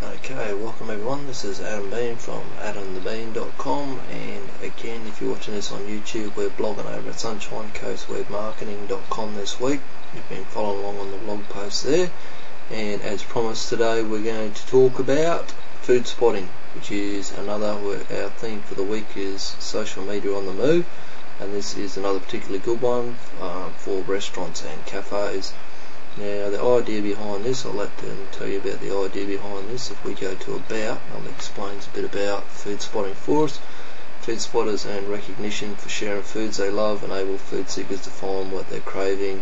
Okay, welcome everyone. This is Adam Bean from adamthebean.com, and again, if you're watching this on YouTube, we're blogging over at sunshinecoastwebmarketing.com this week. You've been following along on the blog post there, and as promised today we're going to talk about food spotting, which is our theme for the week is social media on the move, and this is another particularly good one for restaurants and cafes. Now the idea behind this, I'll let them tell you about the idea behind this. If we go to about, it explains a bit about food spotting for us. Food spotters earn recognition for sharing foods they love, enable food seekers to find what they're craving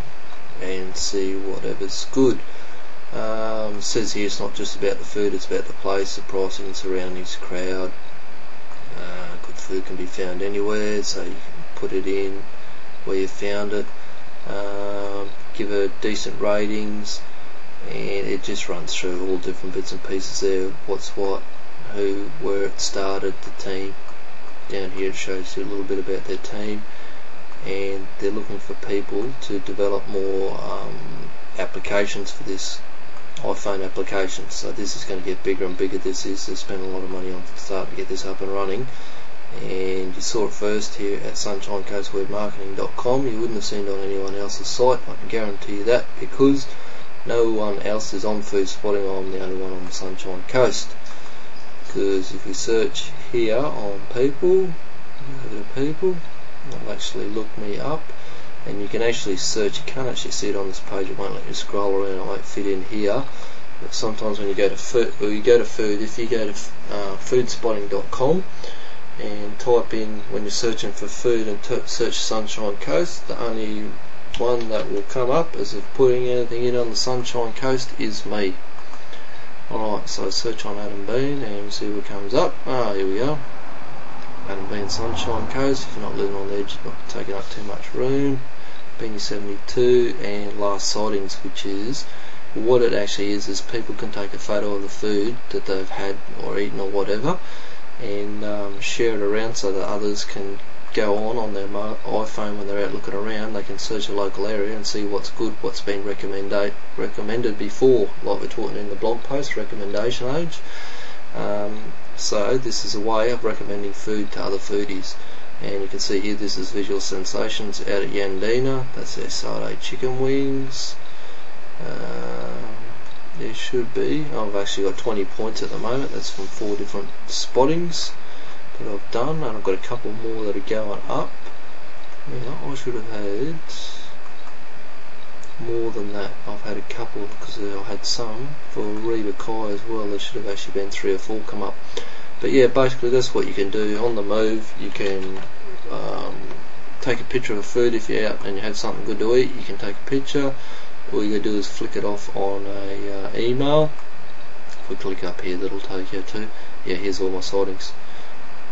and see whatever's good. It says here it's not just about the food, it's about the place, the pricing and surroundings, crowd. Good food can be found anywhere, so you can put it in where you found it. Give it decent ratings, and it just runs through all different bits and pieces there, what's what, who, where it started, the team. Down here it shows you a little bit about their team, and they're looking for people to develop more applications for this, iPhone applications. So this is going to get bigger and bigger. They've spent a lot of money on starting to get this up and running. And you saw it first here at sunshinecoastwebmarketing.com. You wouldn't have seen it on anyone else's site, I can guarantee you that, because no one else is on food spotting. I'm the only one on the Sunshine Coast. Because if you search here on people, it'll actually look me up, and you can actually search. You can't actually see it on this page, it won't let you scroll around, it won't fit in here. But sometimes when you go to food, if you go to foodspotting.com and type in, when you're searching for food, and search Sunshine Coast, the only one that will come up as if putting anything in on the Sunshine Coast is me. Alright, so search on Adam Bean and see what comes up. Here we go. Adam Bean Sunshine Coast. If you're not living on the edge, you're not taking up too much room. Beanie 72, and last sightings, which is what it actually is people can take a photo of the food that they've had or eaten or whatever, and share it around so that others can go on their iPhone when they're out looking around. They can search a local area and see what's good, what's been recommended before, like we're talking in the blog post, recommendation age. So this is a way of recommending food to other foodies. And you can see here, this is Visual Sensations out at Yandina. That's their Saturday chicken wings. There should be, I've actually got 20 points at the moment. That's from 4 different spottings that I've done, and I've got a couple more that are going up. Yeah, I should have had more than that. I've had a couple, because I had some for Reba Kai as well. There should have actually been 3 or 4 come up. But yeah, basically that's what you can do on the move. You can take a picture of a food. If you're out and you have something good to eat, you can take a picture. All you gotta do is flick it off on a email. If we click up here, that'll take you to, yeah, here's all my sightings.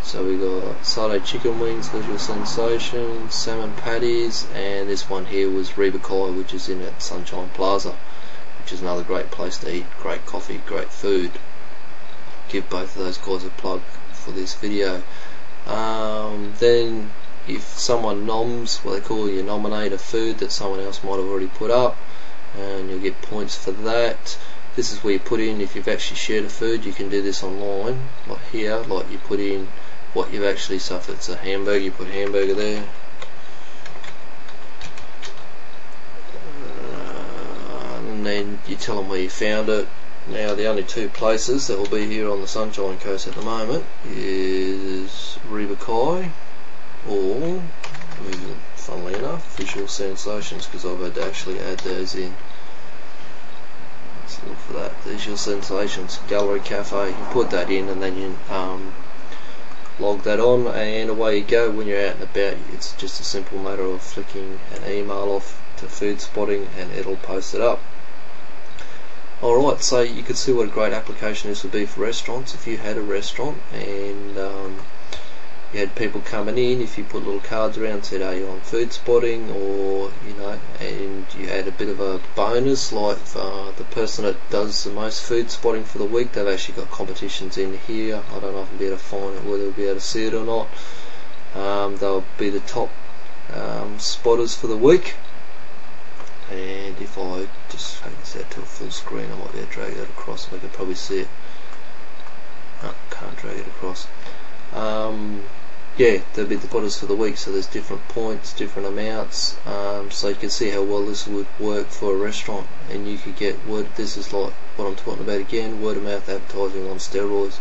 So we got Saturday chicken wings, Visual Sensations, salmon patties, and this one here was Reba Kai, which is in at Sunshine Plaza, which is another great place to eat. Great coffee, great food. Give both of those guys a plug for this video. Then if someone noms, what they call, you nominate a food that someone else might have already put up, and you'll get points for that. This is where you put in, if you've actually shared a food, you can do this online, like here, like you put in what you've actually, so if it's a hamburger, you put hamburger there. And then you tell them where you found it. Now the only 2 places that will be here on the Sunshine Coast at the moment is Reba Kai, or, funnily enough, Visual Sensations, because I've had to actually add those in. Let's look for that. Visual Sensations Gallery Cafe. You put that in, and then you log that on, and away you go. When you're out and about, it's just a simple matter of flicking an email off to Food Spotting, and it'll post it up. Alright, so you can see what a great application this would be for restaurants. If you had a restaurant and you had people coming in, if you put little cards around, said, are you on food spotting, or and you had a bit of a bonus, like the person that does the most food spotting for the week, they've actually got competitions in here. I don't know if I'll be able to find it, whether we'll be able to see it or not. They'll be the top spotters for the week. And if I just take this out to a full screen, I might be able to drag that across and we can probably see it. can't drag it across. Yeah, they'll be the spotters for the week, so there's different points, different amounts, so you can see how well this would work for a restaurant, and you could get word. This is like what I'm talking about again, word of mouth advertising on steroids.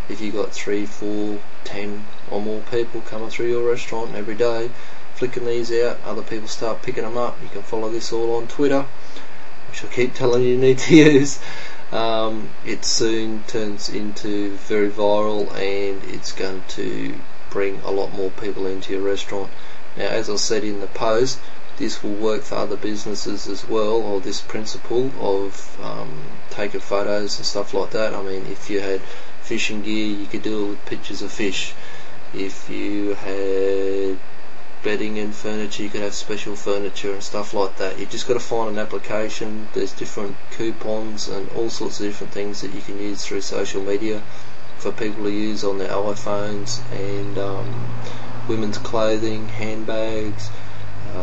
If you got 3, 4, 10 or more people coming through your restaurant every day, flicking these out, other people start picking them up. You can follow this all on Twitter, which I keep telling you need to use. It soon turns into very viral, and it's going to bring a lot more people into your restaurant. Now, as I said in the post, this will work for other businesses as well, or this principle of taking photos and stuff like that. I mean, if you had fishing gear, you could do it with pictures of fish. If you had bedding and furniture, you could have special furniture and stuff like that. You just got to find an application. There's different coupons and all sorts of different things that you can use through social media for people to use on their iPhones, and women's clothing, handbags,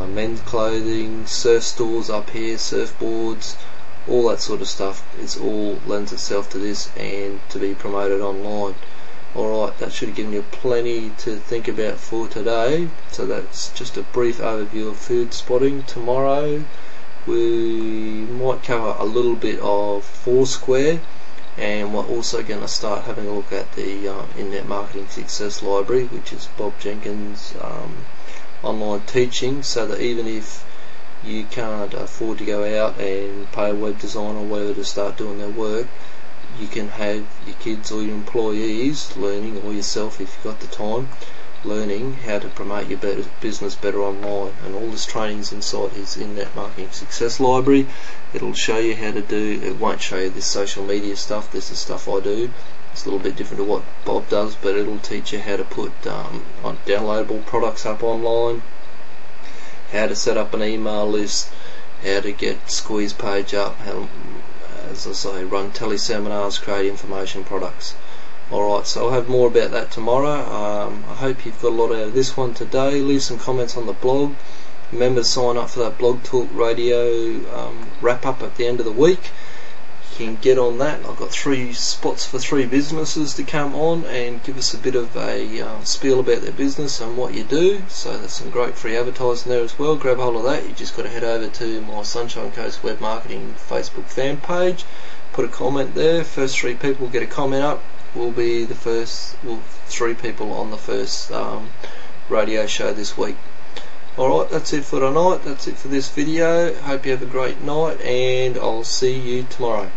men's clothing, surf stores up here, surfboards, all that sort of stuff. It's all lends itself to this and to be promoted online. Alright, that should have given you plenty to think about for today. So that's just a brief overview of Foodspotting. Tomorrow we might cover a little bit of Foursquare, and we're also going to start having a look at the Internet Marketing Success Library, which is Bob Jenkins' online teaching, so that even if you can't afford to go out and pay a web designer or whatever to start doing their work, you can have your kids or your employees learning, or yourself if you've got the time, learning how to promote your business better online. And all this training's inside his Internet Marketing Success Library. It'll show you how to do, it won't show you this social media stuff, this is stuff I do. It's a little bit different to what Bob does, but it'll teach you how to put downloadable products up online, how to set up an email list, how to get Squeeze page up, how, as I say, run teleseminars, create information products. Alright, so I'll have more about that tomorrow. I hope you've got a lot out of this one today. Leave some comments on the blog. Remember to sign up for that Blog Talk Radio wrap up at the end of the week. You can get on that. I've got 3 spots for 3 businesses to come on and give us a bit of a spiel about their business and what you do. So there's some great free advertising there as well. Grab hold of that. You just got to head over to my Sunshine Coast Web Marketing Facebook fan page. Put a comment there. First 3 people get a comment up will be the first, 3 people on the first radio show this week. Alright, that's it for tonight. That's it for this video. Hope you have a great night, and I'll see you tomorrow.